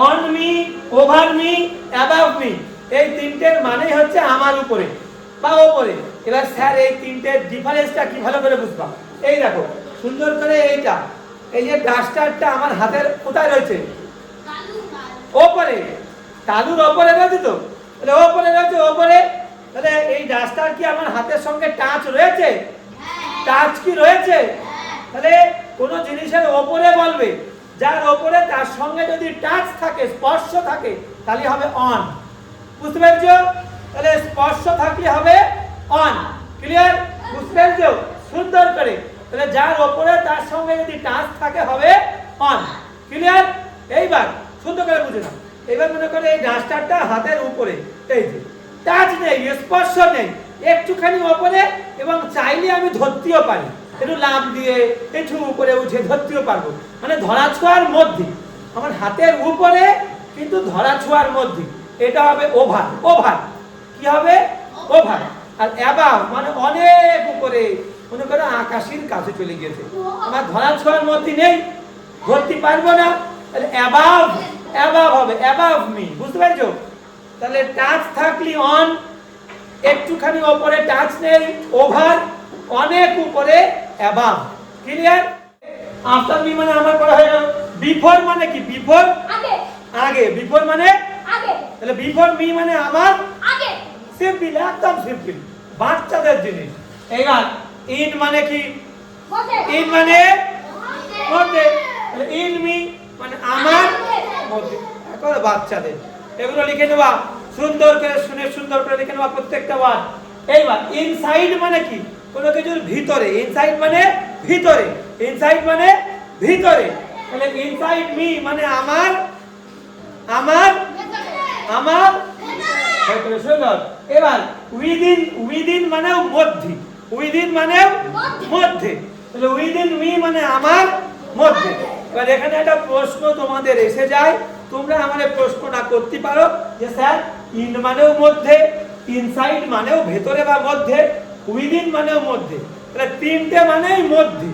On me, over me, above me, এই তিনটের মানেই হচ্ছে আমার উপরে বা ওপরে। এবার স্যার এই তিনটের ডিফারেন্সটা কি ভালো করে বুঝবা? এই দেখো সুন্দর করে এইটা, এই যে ডাস্টারটা আমার হাতের কোথায় রয়েছে? ওপরে। তালুর ওপরে রয়েছে তো, তাহলে ওপরে রয়েছে ওপরে। তাহলে এই ডাস্টার কি আমার হাতের সঙ্গে টাচ রয়েছে? টাচ কি রয়েছে? তাহলে কোন জিনিসের ওপরে বলবে, যার ওপরে তার সঙ্গে যদি টাচ থাকে, স্পর্শ থাকে, তাহলে হবে অন। বুঝতে পেরেছো? তাহলে স্পর্শ থাকলে হবে অন। ক্লিয়ার? বুঝতে পেরেছো? সুন্দর করে। তাহলে যার ওপরে তার সঙ্গে যদি টাচ থাকে হবে অন। ক্লিয়ার? এইবার সুন্দর করে বুঝে নাও। এবার মনে করে এই ডাস্টারটা হাতের উপরে, এই যে টাচ নেই, স্পর্শ নেই, একটুখানি ওপরে, এবং চাইলে আমি ধরতেও পারি, একটু লাফ দিয়ে একটু উপরে উঠে ধরতেও পারবো, মানে ধরা ছোঁয়ার মধ্যে, আমার হাতের উপরে কিন্তু ধরা ছোঁয়ার মধ্যে। এটা হবে ওভার। ওভার কি হবে? ওভার। আর অ্যাবাভ মানে অনেক উপরে, মনে করো আকাশের কাছে চলে গেছে, আমার ধরা ছোঁয়ার মধ্যে নেই, ধরতে পারবো না, তাহলে অ্যাবাভ। অ্যাবাভ হবে অ্যাবাভ মি। বুঝতে পারছো? তাহলে টাচ থাকলে অন, একটুখানি উপরে টাচ নেই ওভার, অনেক উপরে অ্যাবাভ। ক্লিয়ার? আফটার মি মানে আমার পড়া হয়ে গেল। বিফোর মানে কি? বিফোর আগে। আগে। বিফোর মানে আগে। তাহলে বিফোর মি মানে আমার আগে। সিম্পল, একদম সিম্পল, বাচ্চাদের জিনিস। এবার ইন মানে কি? ইন মানে মধ্যে। তাহলে ইন মি মানে আমার মধ্যে, একেবারে বাচ্চাদের। এগুলো লিখে নেবা সুন্দর করে, শুনে সুন্দর করে লিখে নেবা প্রত্যেকটা ওয়ার্ড। এইবার ইনসাইড মানে কি? কোনো কিছুর ভিতরে। ইনসাইড মানে ভিতরে। ইনসাইড মানে ভিতরে। তাহলে ইনসাইড মি মানে আমার, আমার, আমার ভিতরে। সুন্দর। এবার উইদিন, উইদিন মানে মধ্যে। উইদিন মানে মধ্যে। তাহলে উইদিন মি মানে আমার মধ্যে। এবার এখানে একটা প্রশ্ন তোমাদের এসে যায়, তোমরা আমাদের প্রশ্নটা করতে পারো যে স্যার ইন মানেও মধ্যে, ইনসাইড মানেও ভেতরে বা মধ্যে, উইদিন মানেও মধ্যে, তাহলে তিনটে মানেই মধ্যে।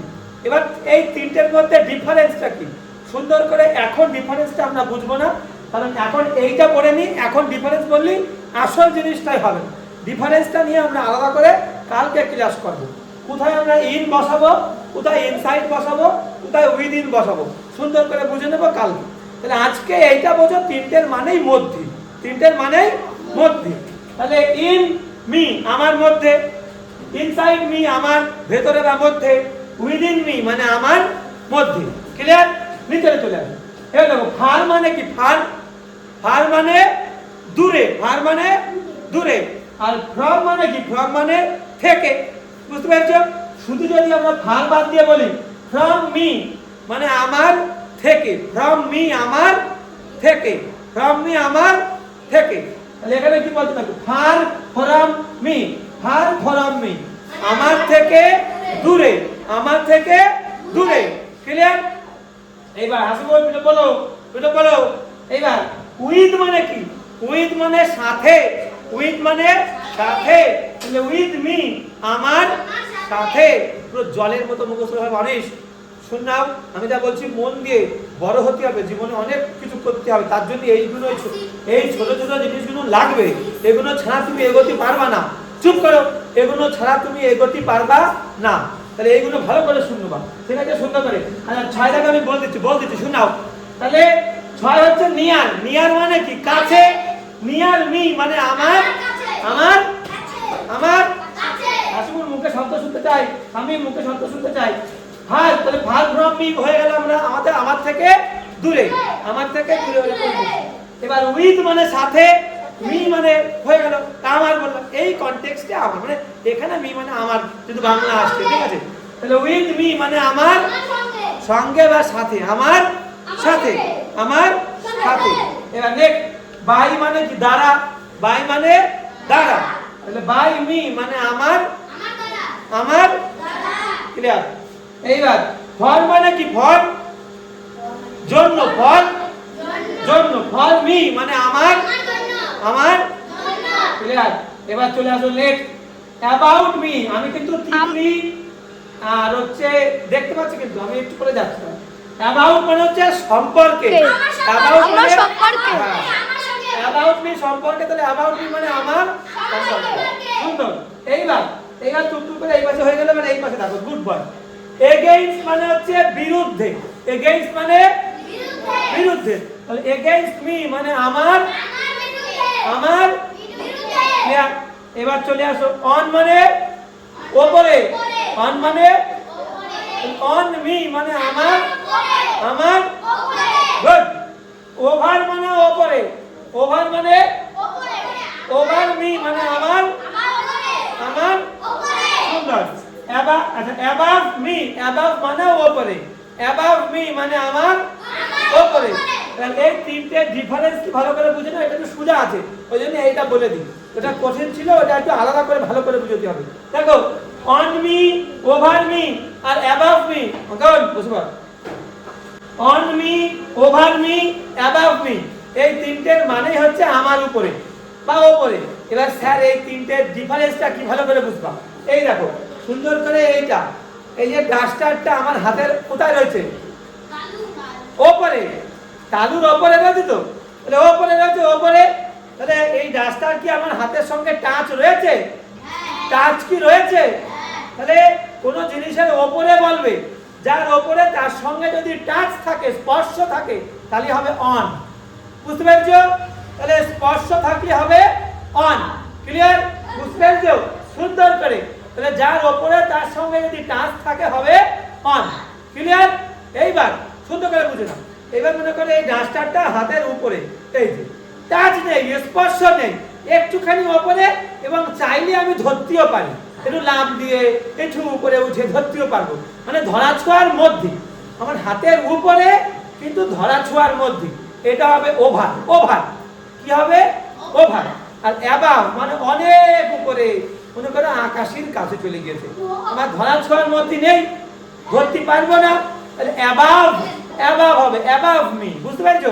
এবার এই তিনটের মধ্যে ডিফারেন্সটা কি? সুন্দর করে এখন ডিফারেন্সটা আমরা বুঝবো না, কারণ এখন এইটা পড়ে নি, এখন ডিফারেন্স বললি আসল জিনিসটাই হবে। ডিফারেন্সটা নিয়ে আমরা আলাদা করে কালকে ক্লাস করব। কোথায় আমরা ইন বসাবো, কোথায় ইনসাইড বসাবো, কোথায় উইদিন বসাবো, সুন্দর করে বুঝে নেবো কালকে। তাহলে আজকে এইটা বোঝো, তিনটের মানেই মধ্যে। তিনটের মানেই মধ্যে। তাহলে ইন মি আমার মধ্যে, ইনসাইড মি আমার ভেতরে বা মধ্যে, উইদিন মি মানে আমার মধ্যে। ক্লিয়ার? নিচে চলে আসবে। এই দেখো ফার মানে কি? ফার, ফার মানে দূরে। ফার মানে দূরে। আর ফ্রম মানে কি? ফ্রম মানে থেকে। বুঝতে পেরেছো? শুধু যদি আমরা ফার বাদ দিয়ে বলি ফ্রম মি মানে আমার থেকে, ফ্রম মি আমার থেকে, ফ্রম মি আমার থেকে। তাহলে এখানে কি বলতে থাকবে? Far from me, far from me, আমার থেকে দূরে, আমার থেকে দূরে। ক্লিয়ার? এইবার হাসি বল, বলো বলো। এইবার উইথ মানে কি? উইথ মানে সাথে। উইথ মানে সাথে। তাহলে উইথ মি আমার সাথে। পুরো জলের মতো মুখস্থ হবে মানুষ। শুন নাও, আমি যা বলছি মন দিয়ে, বড় হতে হবে, জীবনে অনেক কিছু করতে হবে, তার জন্য এইগুলো, এই ছোট ছোট জিনিসগুলো লাগবে। এগুলো ছাড়া তুমি এগোতে পারবা না। চুপ করো, এগুলো ছাড়া তুমি এগোতে পারবা না। তাহলে এইগুলো ভালো করে শুনবা, ঠিক আছে? সুন্দর করে। আচ্ছা 6 টাকা আমি বল দিচ্ছি শুনাও। তাহলে 6 হচ্ছে নিয়ার। নিয়ার মানে কি? কাছে। নিয়ার মি মানে আমার, আমার, আমার আসুন মুখে শব্দ শুনতে চাই, আমি মুখে শব্দ শুনতে চাই। ফার, তাহলে ফার ফ্রম মি হয়ে গেল আমরা, আমাদের আমার থেকে দূরে, আমার থেকে দূরে। এবার উইথ মানে সাথে, মি মানে হয়ে গেল আমার, বললাম এই কনটেক্সটে আমার, মানে এখানে মি মানে আমার, যদি বাংলা আসছে, ঠিক আছে? তাহলে উইথ মি মানে আমার সঙ্গে বা সাথে, আমার সাথে, আমার সাথে। এবার নেক্সট বাই মানে কি? দ্বারা। বাই মানে দ্বারা। তাহলে বাই মি মানে আমার, আমার ক্লিয়ার? এইবার ফর মানে কি? ফর জন্য, ফর জন্য, ফর মি মানে আমার, আমার ক্লিয়ার? এবার চলে আসো নেক্সট অ্যাবাউট মি। আমি কিন্তু তিতলি আর হচ্ছে দেখতে পাচ্ছি, কিন্তু আমি একটু করে যাচ্ছি। অ্যাবাউট মানে হচ্ছে সম্পর্কে। অ্যাবাউট মানে সম্পর্কে। অ্যাবাউট মি সম্পর্কে, তাহলে অ্যাবাউট মি মানে আমার সম্পর্কে। সুন্দর। এইবার টুকটুক করে এই পাশে হয়ে গেল, মানে এই পাশে থাকো, গুড বয়। এগেইনস্ট মানে হচ্ছে বিরুদ্ধে, এগেইনস্ট মানে বিরুদ্ধে, তাহলে এগেইনস্ট মি মানে আমার ক্লিয়ার। এবার চলে আসো, অন মানে ওপরে, অন মানে অন মি মানে আমার গুড। ওভার মানে ওপরে, ওভার মানে ওভার মি মানে আমার সুন্দর। আচ্ছা অ্যাবাভ মি, অ্যাবাভ মানে ওপরে, অ্যাবাভ মি মানে আমার ওপরে। তাহলে এই তিনটে ডিফারেন্স কি ভালো করে বুঝে নাও, এটা তো সোজা আছে, ওই জন্য এইটা বলে দিই। ওটা কঠিন ছিল, ওটা একটু আলাদা করে ভালো করে বুঝতে হবে। দেখো অন মি, ওভার মি আর অ্যাবাভ মি, কেমন বুঝতে পারো? On me, over me, above me, এই তিনটের মানেই হচ্ছে আমার উপরে বা ওপরে। এবার স্যার এই তিনটের ডিফারেন্সটা কি ভালো করে বুঝবা? এই দেখো সুন্দর করে এইটা, এই যে ডাস্টারটা আমার হাতের কোথায় রয়েছে? ওপরে, তালুর ওপরে রয়েছে তো, তাহলে ওপরে রয়েছে, ওপরে। তাহলে এই ডাস্টার কি আমার হাতের সঙ্গে টাচ রয়েছে? টাচ কি রয়েছে? তাহলে কোন জিনিসের ওপরে বলবে, যার ওপরে তার সঙ্গে যদি টাচ থাকে, স্পর্শ থাকে, তাহলে হবে অন। বুঝতে পেরেছো? তাহলে স্পর্শ থাকলে হবে অন। ক্লিয়ার? বুঝতে পেরেছো? সুন্দর করে। তাহলে যার ওপরে তার সঙ্গে যদি টাচ থাকে হবে অন। ক্লিয়ার? এইবার সুন্দর করে বুঝে নাও। এবার মনে করে এই ডাস্টারটা হাতের উপরে, এই যে টাচ নেই, স্পর্শ নেই, একটুখানি ওপরে, এবং চাইলে আমি ধরতেও পারি, একটু লাফ দিয়ে একটু উপরে উঠে ধরতেও পারবো, মানে ধরা ছোঁয়ার মধ্যে, আমার হাতের উপরে কিন্তু ধরা ছোঁয়ার মধ্যে। এটা হবে ওভার। ওভার কি হবে? ওভার। আর অ্যাবাভ মানে অনেক উপরে, মনে করো আকাশের কাছে চলে গেছে, আমার ধরা ছোঁয়ার মধ্যে নেই, ধরতে পারবো না, তাহলে অ্যাবাভ, অ্যাবাভ হবে, অ্যাবাভ মি। বুঝতে পারছো?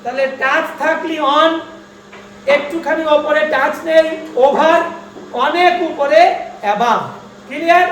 তাহলে টাচ থাকলে অন, একটুখানি উপরে টাচ নেই ওভার, অনেক উপরে অ্যাবাভ। ক্লিয়ার?